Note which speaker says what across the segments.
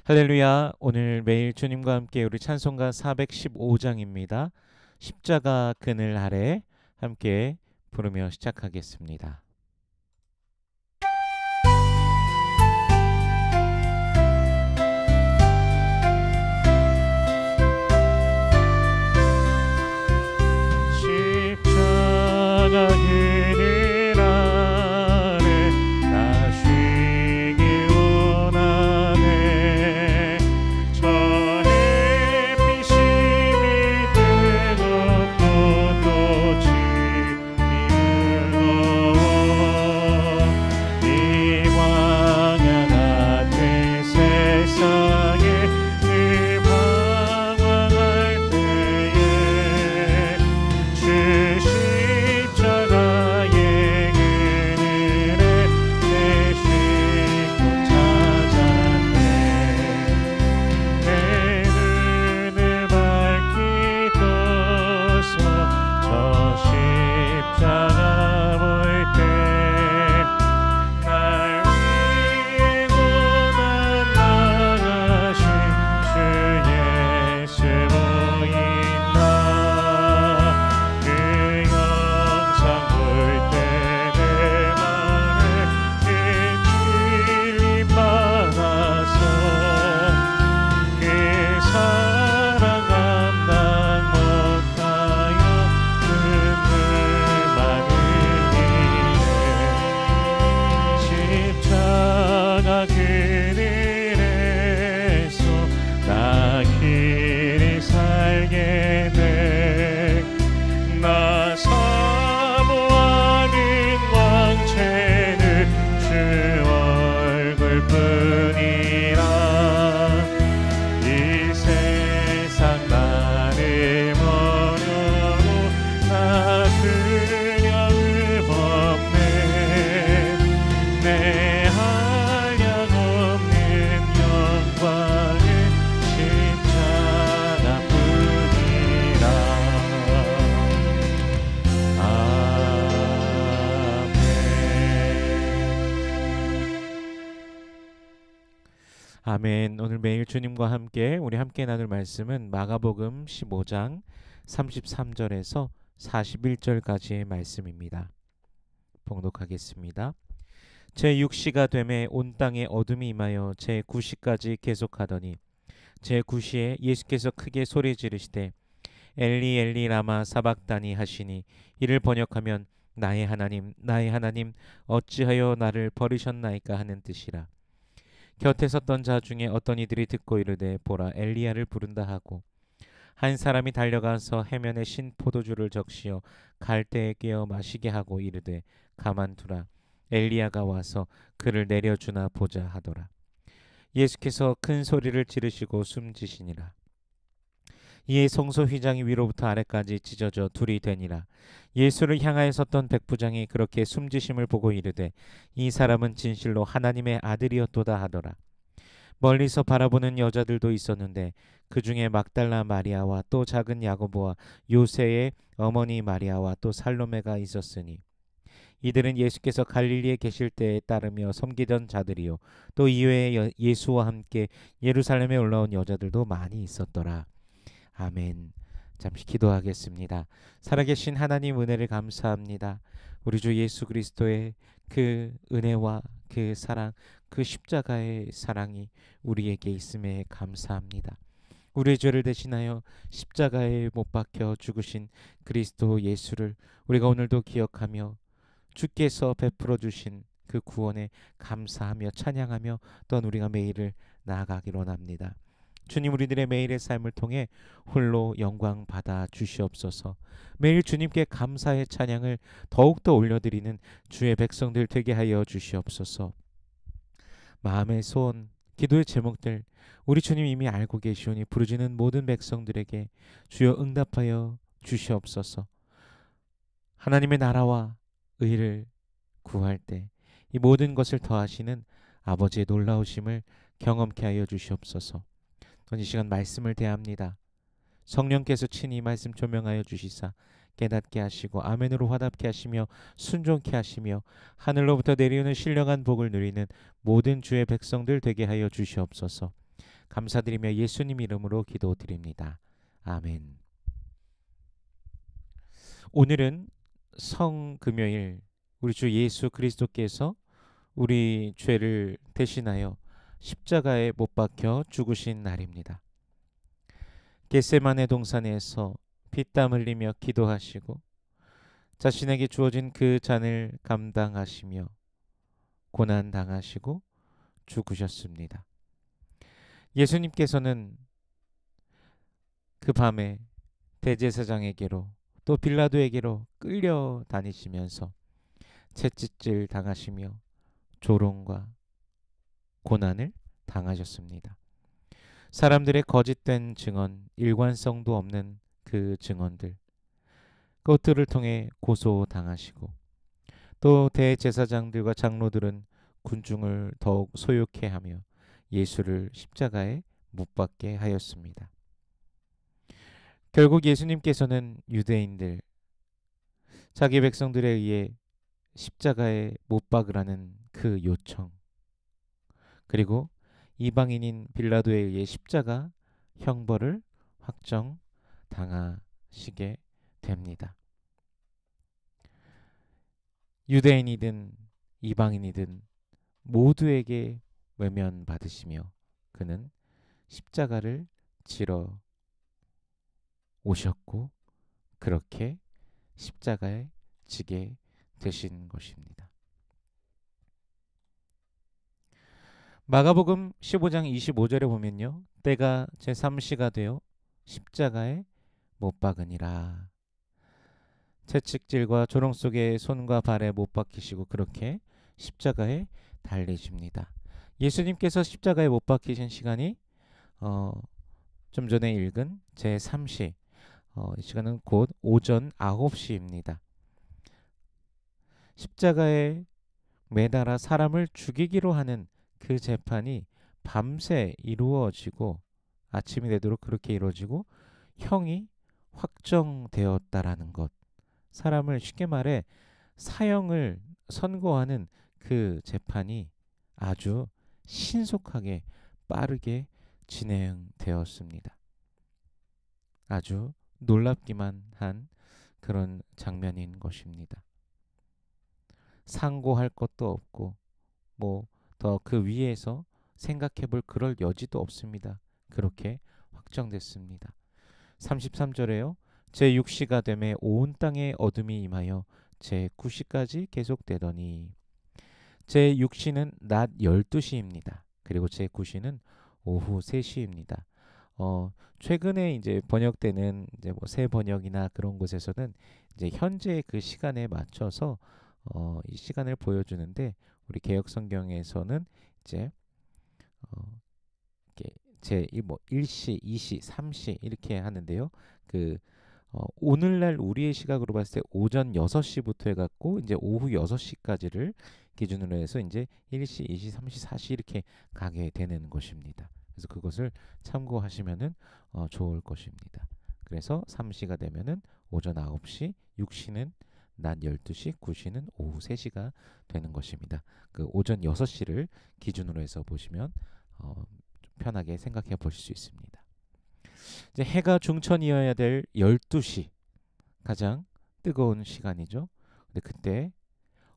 Speaker 1: 할렐루야. 오늘 매일 주님과 함께 우리 찬송가 415장입니다. 십자가 그늘 아래 함께 부르며 시작하겠습니다. 십자가 그늘 아래 나 쉬길 원하네. 저 햇빛이 뜨겁고 또 짐이 무거워 이 광야 같은 세상에 늘 방황할 때에 주 십자가의 그늘에 내 쉼도 찾았네. 내 눈을 밝히 떠서 저 십자가 볼 때 날 위해 고난 당하신 주 예수 보인다. 그 영상 볼 때 내 맘에 흔들림 받아서 그 사랑 감당 못하여 눈물만 흘리네. 십자가 그늘에서 나 길이 살게 돼. 나 사모하는 왕체는 주 얼굴뿐이라. 이 세상 나를 버려도 나 두려움 없네. 내 한량없는 영광은 십자가뿐이라. 아멘. 오늘 매일 주님과 함께 우리 함께 나눌 말씀은 마가복음 15장 33절에서 41절까지의 말씀입니다. 봉독하겠습니다. 제6시가 되매 온 땅에 어둠이 임하여 제9시까지 계속하더니 제9시에 예수께서 크게 소리 지르시되 엘리 엘리 라마 사박다니 하시니 이를 번역하면 나의 하나님 나의 하나님 어찌하여 나를 버리셨나이까 하는 뜻이라. 곁에 섰던 자 중에 어떤 이들이 듣고 이르되 보라 엘리야를 부른다 하고 한 사람이 달려가서 해면에 신 포도주를 적시어 갈대에 깨어 마시게 하고 이르되 가만두라 엘리야가 와서 그를 내려주나 보자 하더라. 예수께서 큰 소리를 지르시고 숨지시니라. 이에 성소 휘장이 위로부터 아래까지 찢어져 둘이 되니라. 예수를 향하여 섰던 백부장이 그렇게 숨지심을 보고 이르되 이 사람은 진실로 하나님의 아들이었도다 하더라. 멀리서 바라보는 여자들도 있었는데 그 중에 막달라 마리아와 또 작은 야고보와 요새의 어머니 마리아와 또 살로메가 있었으니 이들은 예수께서 갈릴리에 계실 때에 따르며 섬기던 자들이요 또 이외에 예수와 함께 예루살렘에 올라온 여자들도 많이 있었더라. 아멘. 잠시 기도하겠습니다. 살아계신 하나님 은혜를 감사합니다. 우리 주 예수 그리스도의 그 은혜와 그 사랑, 그 십자가의 사랑이 우리에게 있음에 감사합니다. 우리의 죄를 대신하여 십자가에 못 박혀 죽으신 그리스도 예수를 우리가 오늘도 기억하며 주께서 베풀어 주신 그 구원에 감사하며 찬양하며 또한 우리가 매일을 나아가기로 합니다. 주님 우리들의 매일의 삶을 통해 홀로 영광 받아 주시옵소서. 매일 주님께 감사의 찬양을 더욱더 올려드리는 주의 백성들 되게 하여 주시옵소서. 마음의 소원, 기도의 제목들 우리 주님 이미 알고 계시오니 부르짖는 모든 백성들에게 주여 응답하여 주시옵소서. 하나님의 나라와 의를 구할 때 이 모든 것을 더하시는 아버지의 놀라우심을 경험케 하여 주시옵소서. 이 시간 말씀을 대합니다. 성령께서 친히 말씀 조명하여 주시사 깨닫게 하시고 아멘으로 화답케 하시며 순종케 하시며 하늘로부터 내리오는 신령한 복을 누리는 모든 주의 백성들 되게 하여 주시옵소서. 감사드리며 예수님 이름으로 기도드립니다. 아멘. 오늘은 성금요일, 우리 주 예수 그리스도께서 우리 죄를 대신하여 십자가에 못 박혀 죽으신 날입니다. 겟세마네 동산에서 피땀 흘리며 기도하시고 자신에게 주어진 그 잔을 감당하시며 고난 당하시고 죽으셨습니다. 예수님께서는 그 밤에 대제사장에게로 또 빌라도에게로 끌려다니시면서 채찍질 당하시며 조롱과 고난을 당하셨습니다. 사람들의 거짓된 증언, 일관성도 없는 그 증언들, 그것들을 통해 고소당하시고 또 대제사장들과 장로들은 군중을 더욱 소욕해 하며 예수를 십자가에 못 박게 하였습니다. 결국 예수님께서는 유대인들, 자기 백성들에 의해 십자가에 못 박으라는 그 요청, 그리고 이방인인 빌라도에 의해 십자가 형벌을 확정 당하시게 됩니다. 유대인이든 이방인이든 모두에게 외면받으시며 그는 십자가를 지러 오셨고 그렇게 십자가에 지게 되신 것입니다. 마가복음 15장 25절에 보면요, 때가 제3시가 되어 십자가에 못 박으니라. 채찍질과 조롱 속에 손과 발에 못 박히시고 그렇게 십자가에 달리십니다. 예수님께서 십자가에 못 박히신 시간이 좀 전에 읽은 제3시, 이 시간은 곧 오전 9시입니다. 십자가에 매달아 사람을 죽이기로 하는 그 재판이 밤새 이루어지고 아침이 되도록 그렇게 이루어지고 형이 확정되었다라는 것, 사람을 쉽게 말해 사형을 선고하는 그 재판이 아주 신속하게 빠르게 진행되었습니다. 아주 놀랍기만 한 그런 장면인 것입니다. 상고할 것도 없고 뭐 더 그 위에서 생각해 볼 그럴 여지도 없습니다. 그렇게 확정됐습니다. 33절에요. 제6시가 되매 온 땅에 어둠이 임하여 제9시까지 계속되더니, 제6시는 낮 12시입니다. 그리고 제9시는 오후 3시입니다. 최근에 이제 번역되는 이제 뭐 새 번역이나 그런 곳에서는 이제 현재 그 시간에 맞춰서 이 시간을 보여주는데, 우리 개역 성경에서는 이제 이렇게 뭐 1시, 2시, 3시 이렇게 하는데요. 오늘날 우리의 시각으로 봤을 때 오전 6시부터 해갖고 이제 오후 6시까지를 기준으로 해서 이제 1시, 2시, 3시, 4시 이렇게 가게 되는 것입니다. 그래서 그것을 참고하시면은 좋을 것입니다. 그래서 3시가 되면은 오전 9시, 6시는 낮 12시, 9시는 오후 3시가 되는 것입니다. 그 오전 6시를 기준으로 해서 보시면 편하게 생각해 보실 수 있습니다. 이제 해가 중천이어야 될 12시, 가장 뜨거운 시간이죠. 근데 그때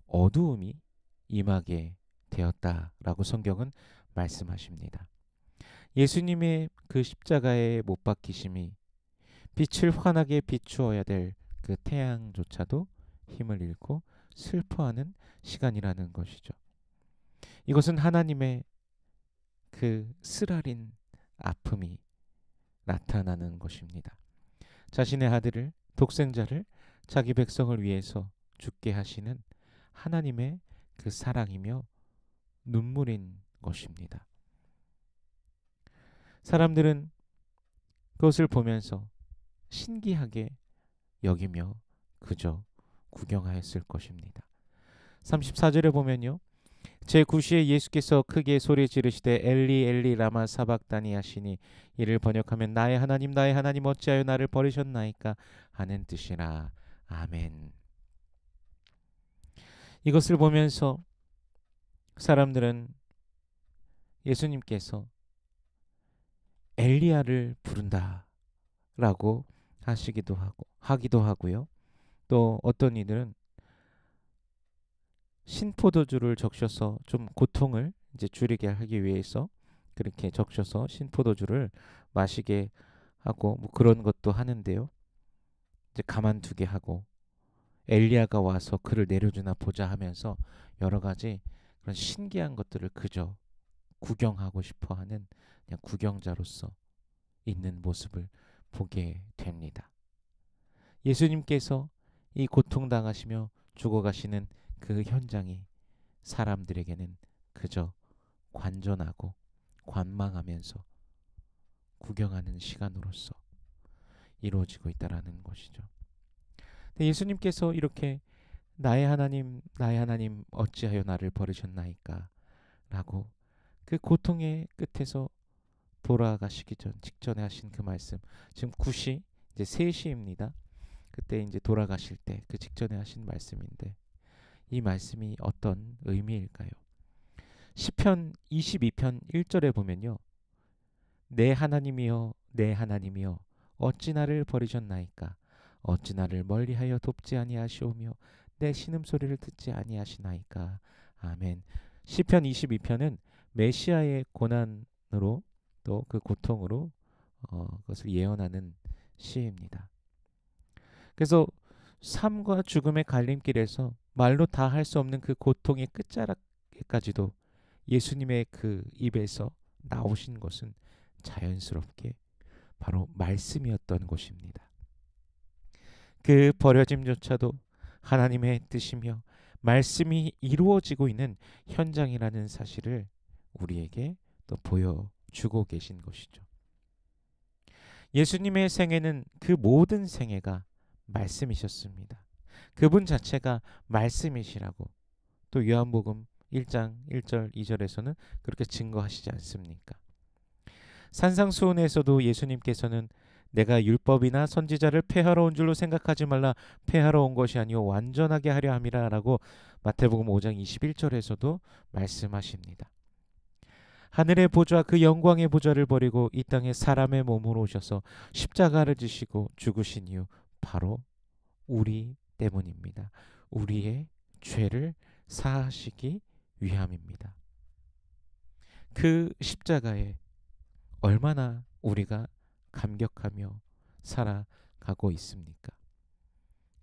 Speaker 1: 어두움이 임하게 되었다라고 성경은 말씀하십니다. 예수님의 그 십자가에 못 박히심이 빛을 환하게 비추어야 될 그 태양조차도 힘을 잃고 슬퍼하는 시간이라는 것이죠. 이것은 하나님의 그 쓰라린 아픔이 나타나는 것입니다. 자신의 아들을, 독생자를 자기 백성을 위해서 죽게 하시는 하나님의 그 사랑이며 눈물인 것입니다. 사람들은 그것을 보면서 신기하게 여기며 그저 구경하였을 것입니다. 34절에 보면요, 제9시에 예수께서 크게 소리 지르시되 엘리 엘리 라마 사박다니 하시니, 이를 번역하면 나의 하나님 나의 하나님 어찌하여 나를 버리셨나이까 하는 뜻이라. 아멘. 이것을 보면서 사람들은 예수님께서 엘리야를 부른다라고 하기도 하고요. 또 어떤 이들은 신포도주를 적셔서 좀 고통을 이제 줄이게 하기 위해서 그렇게 적셔서 신포도주를 마시게 하고 뭐 그런 것도 하는데요. 이제 가만두게 하고 엘리야가 와서 그를 내려주나 보자 하면서 여러 가지 그런 신기한 것들을 그저 구경하고 싶어 하는 그냥 구경자로서 있는 모습을 보게 됩니다. 예수님께서 이 고통당하시며 죽어가시는 그 현장이 사람들에게는 그저 관전하고 관망하면서 구경하는 시간으로서 이루어지고 있다라는 것이죠. 근데 예수님께서 이렇게 나의 하나님 어찌하여 나를 버리셨나이까 라고 그 고통의 끝에서 돌아가시기 직전에 하신 그 말씀, 지금 9시 이제 3시입니다. 그때 이제 돌아가실 때 그 직전에 하신 말씀인데 이 말씀이 어떤 의미일까요? 시편 22편 1절에 보면요. 내 하나님이여 내 하나님이여 어찌 나를 버리셨나이까 어찌 나를 멀리하여 돕지 아니하시오며 내 신음소리를 듣지 아니하시나이까. 아멘. 시편 22편은 메시아의 고난으로 또 그 고통으로 그것을 예언하는 시입니다. 그래서 삶과 죽음의 갈림길에서 말로 다 할 수 없는 그 고통의 끝자락까지도 예수님의 그 입에서 나오신 것은 자연스럽게 바로 말씀이었던 것입니다. 그 버려짐조차도 하나님의 뜻이며 말씀이 이루어지고 있는 현장이라는 사실을 우리에게 또 보여주고 계신 것이죠. 예수님의 생애는 그 모든 생애가 말씀이셨습니다. 그분 자체가 말씀이시라고 또 요한복음 1장 1절 2절에서는 그렇게 증거하시지 않습니까? 산상수훈에서도 예수님께서는 내가 율법이나 선지자를 폐하러 온 줄로 생각하지 말라 폐하러 온 것이 아니요 완전하게 하려 함이라 라고 마태복음 5장 21절에서도 말씀하십니다. 하늘의 보좌 그 영광의 보좌를 버리고 이 땅에 사람의 몸으로 오셔서 십자가를 지시고 죽으신 이유 바로 우리 때문입니다. 우리의 죄를 사하시기 위함입니다. 그 십자가에 얼마나 우리가 감격하며 살아가고 있습니까?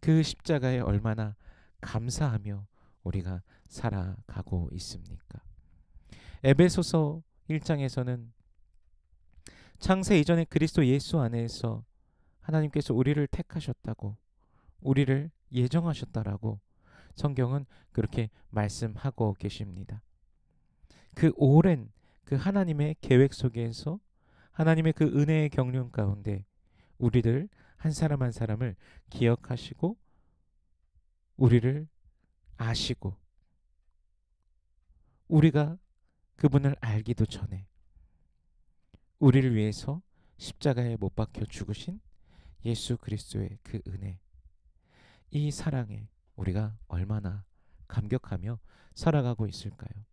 Speaker 1: 그 십자가에 얼마나 감사하며 우리가 살아가고 있습니까? 에베소서 1장에서는 창세 이전에 그리스도 예수 안에서 하나님께서 우리를 택하셨다고 우리를 예정하셨다라고 성경은 그렇게 말씀하고 계십니다. 그 오랜 그 하나님의 계획 속에서 하나님의 그 은혜의 경륜 가운데 우리들 한 사람 한 사람을 기억하시고 우리를 아시고 우리가 그분을 알기도 전에 우리를 위해서 십자가에 못 박혀 죽으신 예수 그리스도의 그 은혜, 이 사랑에 우리가 얼마나 감격하며 살아가고 있을까요?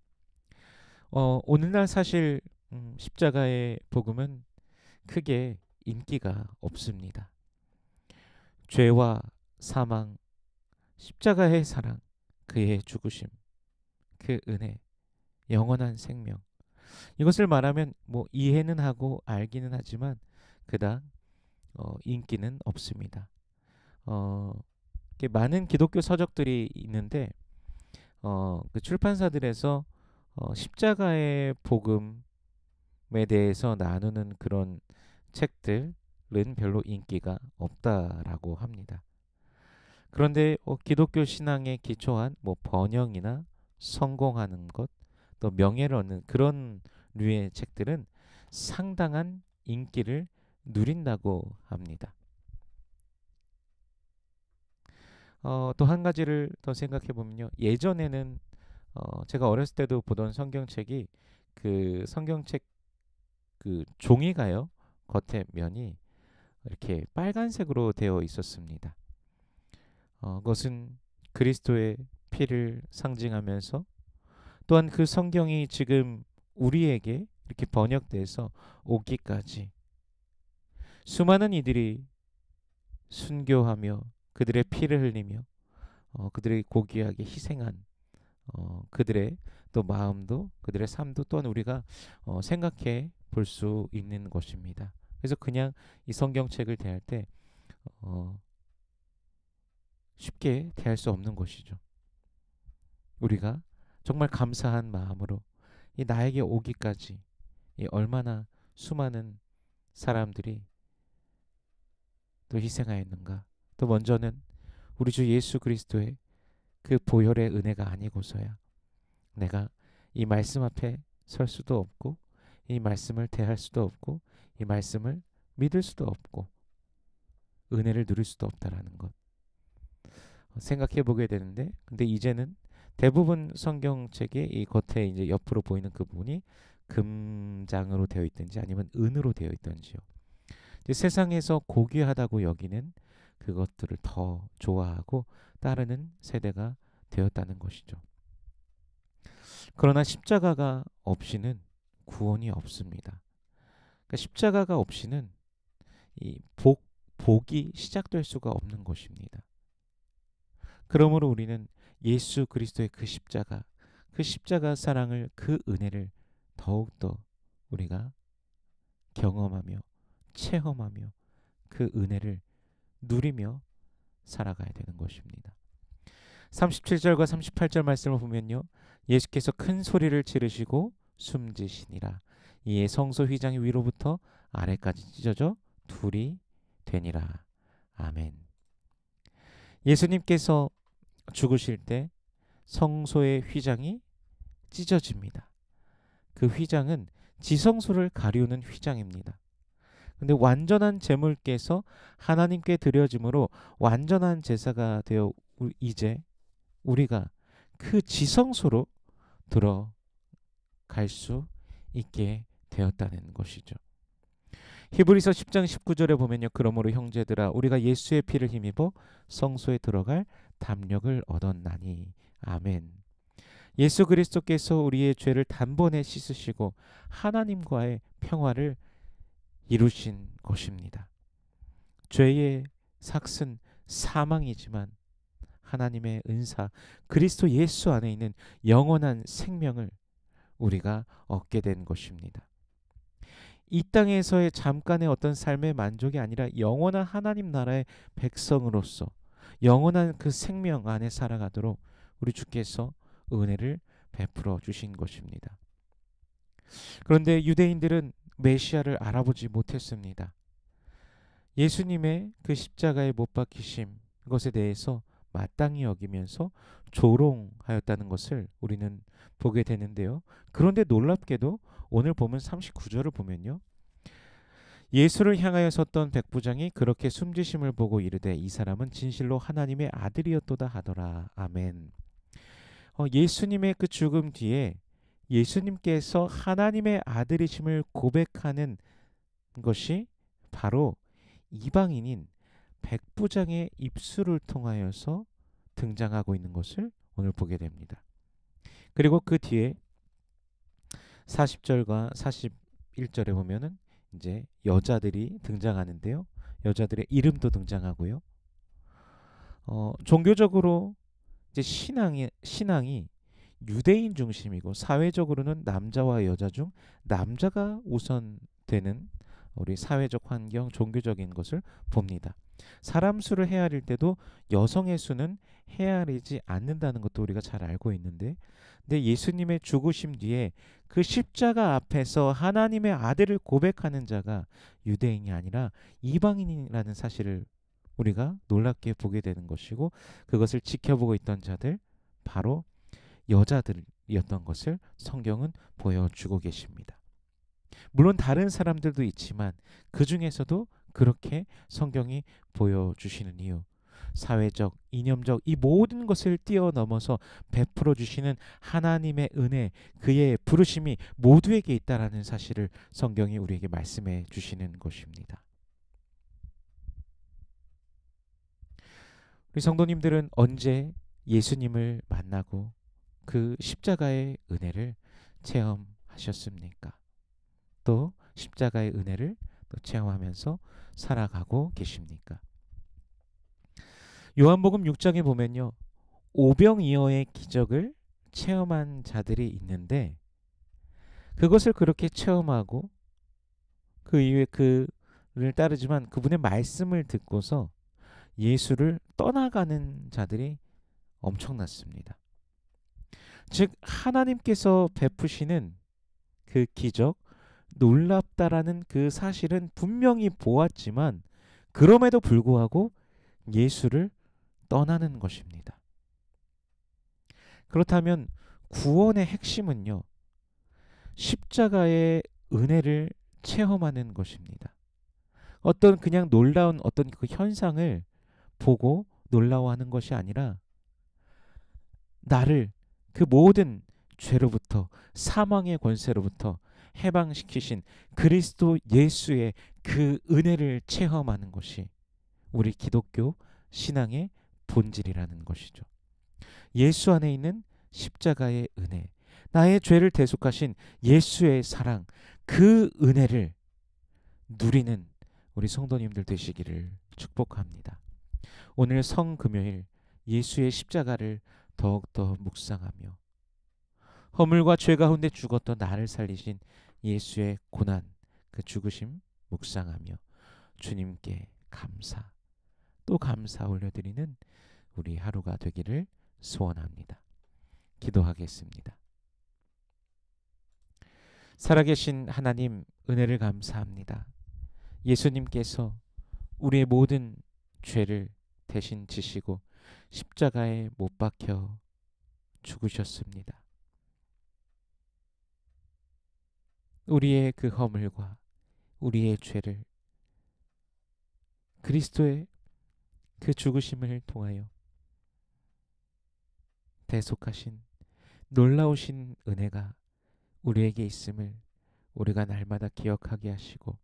Speaker 1: 오늘날 사실 십자가의 복음은 크게 인기가 없습니다. 죄와 사망, 십자가의 사랑, 그의 죽으심, 그 은혜, 영원한 생명, 이것을 말하면 뭐 이해는 하고 알기는 하지만 그닥 인기는 없습니다. 많은 기독교 서적들이 있는데 그 출판사들에서 십자가의 복음에 대해서 나누는 그런 책들은 별로 인기가 없다라고 합니다. 그런데 기독교 신앙에 기초한 뭐 번영이나 성공하는 것, 또 명예를 얻는 그런 류의 책들은 상당한 인기를 누린다고 합니다. 또 한 가지를 더 생각해 보면요. 예전에는 제가 어렸을 때도 보던 성경책이 그 성경책 그 종이가요. 겉에 면이 이렇게 빨간색으로 되어 있었습니다. 그것은 그리스도의 피를 상징하면서 또한 그 성경이 지금 우리에게 이렇게 번역돼서 오기까지 수많은 이들이 순교하며 그들의 피를 흘리며 그들의 고귀하게 희생한 그들의 또 마음도 그들의 삶도 또한 우리가 생각해 볼 수 있는 것입니다. 그래서 그냥 이 성경책을 대할 때 어, 쉽게 대할 수 없는 것이죠. 우리가 정말 감사한 마음으로 이 나에게 오기까지 이 얼마나 수많은 사람들이 또 희생하였는가. 또 먼저는 우리 주 예수 그리스도의 그 보혈의 은혜가 아니고서야 내가 이 말씀 앞에 설 수도 없고 이 말씀을 대할 수도 없고 이 말씀을 믿을 수도 없고 은혜를 누릴 수도 없다라는 것 생각해 보게 되는데, 근데 이제는 대부분 성경책의 이 겉에 이제 옆으로 보이는 그 부분이 금장으로 되어 있든지 아니면 은으로 되어 있든지요. 이제 세상에서 고귀하다고 여기는 그것들을 더 좋아하고 따르는 세대가 되었다는 것이죠. 그러나 십자가가 없이는 구원이 없습니다. 그러니까 십자가가 없이는 이 복이 시작될 수가 없는 것입니다. 그러므로 우리는 예수 그리스도의 그 십자가 사랑을, 그 은혜를 더욱더 우리가 경험하며 체험하며 그 은혜를 누리며 살아가야 되는 것입니다. 37절과 38절 말씀을 보면요. 예수께서 큰 소리를 지르시고 숨지시니라. 이에 성소 휘장이 위로부터 아래까지 찢어져 둘이 되니라. 아멘. 예수님께서 죽으실 때 성소의 휘장이 찢어집니다. 그 휘장은 지성소를 가리우는 휘장입니다. 근데 완전한 제물께서 하나님께 드려짐으로 완전한 제사가 되어 이제 우리가 그 지성소로 들어갈 수 있게 되었다는 것이죠. 히브리서 10장 19절에 보면요. 그러므로 형제들아 우리가 예수의 피를 힘입어 성소에 들어갈 담력을 얻었나니. 아멘. 예수 그리스도께서 우리의 죄를 단번에 씻으시고 하나님과의 평화를 이루신 것입니다. 죄의 삭은 사망이지만 하나님의 은사 그리스도 예수 안에 있는 영원한 생명을 우리가 얻게 된 것입니다. 이 땅에서의 잠깐의 어떤 삶의 만족이 아니라 영원한 하나님 나라의 백성으로서 영원한 그 생명 안에 살아가도록 우리 주께서 은혜를 베풀어 주신 것입니다. 그런데 유대인들은 메시아를 알아보지 못했습니다. 예수님의 그 십자가에 못 박히심 그것에 대해서 마땅히 여기면서 조롱하였다는 것을 우리는 보게 되는데요. 그런데 놀랍게도 오늘 보면 39절을 보면요. 예수를 향하여 섰던 백부장이 그렇게 숨지심을 보고 이르되 이 사람은 진실로 하나님의 아들이었도다 하더라. 아멘. 예수님의 그 죽음 뒤에 예수님께서 하나님의 아들이심을 고백하는 것이 바로 이방인인 백부장의 입술을 통하여서 등장하고 있는 것을 오늘 보게 됩니다. 그리고 그 뒤에 40절과 41절에 보면은 이제 여자들이 등장하는데요. 여자들의 이름도 등장하고요. 종교적으로 이제 신앙이 유대인 중심이고 사회적으로는 남자와 여자 중 남자가 우선되는 우리 사회적 환경, 종교적인 것을 봅니다. 사람 수를 헤아릴 때도 여성의 수는 헤아리지 않는다는 것도 우리가 잘 알고 있는데, 근데 예수님의 죽으심 뒤에 그 십자가 앞에서 하나님의 아들을 고백하는 자가 유대인이 아니라 이방인이라는 사실을 우리가 놀랍게 보게 되는 것이고, 그것을 지켜보고 있던 자들 바로 여자들이었던 것을 성경은 보여주고 계십니다. 물론 다른 사람들도 있지만 그 중에서도 그렇게 성경이 보여주시는 이유, 사회적, 이념적 이 모든 것을 뛰어넘어서 베풀어 주시는 하나님의 은혜, 그의 부르심이 모두에게 있다라는 사실을 성경이 우리에게 말씀해 주시는 것입니다. 우리 성도님들은 언제 예수님을 만나고 그 십자가의 은혜를 체험하셨습니까? 또 십자가의 은혜를 또 체험하면서 살아가고 계십니까? 요한복음 6장에 보면요, 오병이어의 기적을 체험한 자들이 있는데 그것을 그렇게 체험하고 그 이후에 그를 따르지만 그분의 말씀을 듣고서 예수를 떠나가는 자들이 엄청났습니다. 즉 하나님께서 베푸시는 그 기적, 놀랍다라는 그 사실은 분명히 보았지만 그럼에도 불구하고 예수를 떠나는 것입니다. 그렇다면 구원의 핵심은요, 십자가의 은혜를 체험하는 것입니다. 어떤 그냥 놀라운 어떤 그 현상을 보고 놀라워하는 것이 아니라 나를 그 모든 죄로부터 사망의 권세로부터 해방시키신 그리스도 예수의 그 은혜를 체험하는 것이 우리 기독교 신앙의 본질이라는 것이죠. 예수 안에 있는 십자가의 은혜, 나의 죄를 대속하신 예수의 사랑, 그 은혜를 누리는 우리 성도님들 되시기를 축복합니다. 오늘 성금요일 예수의 십자가를 더욱더 묵상하며 허물과 죄 가운데 죽었던 나를 살리신 예수의 고난, 그 죽으심 묵상하며 주님께 감사, 또 감사 올려드리는 우리 하루가 되기를 소원합니다. 기도하겠습니다. 살아계신 하나님, 은혜를 감사합니다. 예수님께서 우리의 모든 죄를 대신 지시고 십자가에 못 박혀 죽으셨습니다. 우리의 그 허물과 우리의 죄를 그리스도의 그 죽으심을 통하여 대속하신 놀라우신 은혜가 우리에게 있음을 우리가 날마다 기억하게 하시고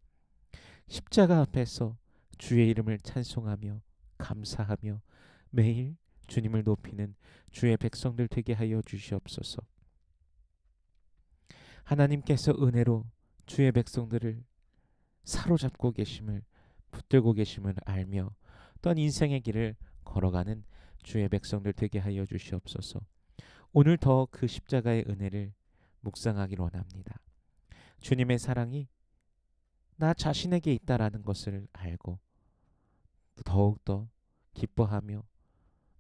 Speaker 1: 십자가 앞에서 주의 이름을 찬송하며 감사하며 매일 주님을 높이는 주의 백성들 되게 하여 주시옵소서. 하나님께서 은혜로 주의 백성들을 사로잡고 계심을, 붙들고 계심을 알며 또한 인생의 길을 걸어가는 주의 백성들 되게 하여 주시옵소서. 오늘 더 그 십자가의 은혜를 묵상하기를 원합니다. 주님의 사랑이 나 자신에게 있다라는 것을 알고 더욱더 기뻐하며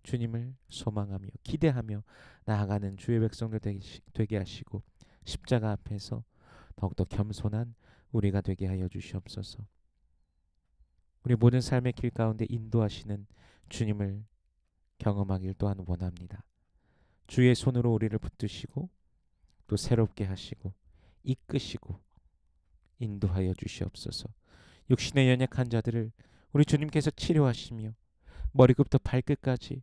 Speaker 1: 주님을 소망하며 기대하며 나아가는 주의 백성들 되게 하시고 십자가 앞에서 더욱더 겸손한 우리가 되게 하여 주시옵소서. 우리 모든 삶의 길 가운데 인도하시는 주님을 경험하길 또한 원합니다. 주의 손으로 우리를 붙드시고 또 새롭게 하시고 이끄시고 인도하여 주시옵소서. 육신의 연약한 자들을 우리 주님께서 치료하시며 머리끝부터 발끝까지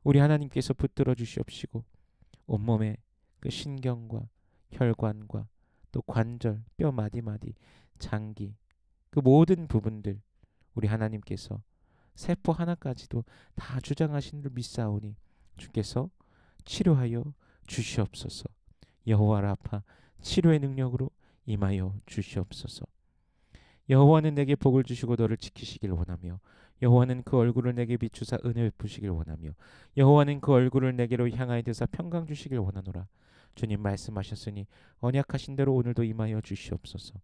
Speaker 1: 우리 하나님께서 붙들어 주시옵시고 온몸의 그 신경과 혈관과 또 관절, 뼈 마디마디, 장기 그 모든 부분들 우리 하나님께서 세포 하나까지도 다 주장하신 줄 믿사오니 주께서 치료하여 주시옵소서. 여호와 라파 치료의 능력으로 임하여 주시옵소서. 여호와는 내게 복을 주시고 너를 지키시길 원하며 여호와는 그 얼굴을 내게 비추사 은혜 베푸시길 원하며 여호와는 그 얼굴을 내게로 향하여 드사 평강 주시길 원하노라. 주님 말씀하셨으니 언약하신 대로 오늘도 임하여 주시옵소서.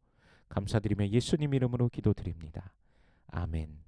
Speaker 1: 감사드리며 예수님 이름으로 기도드립니다. 아멘.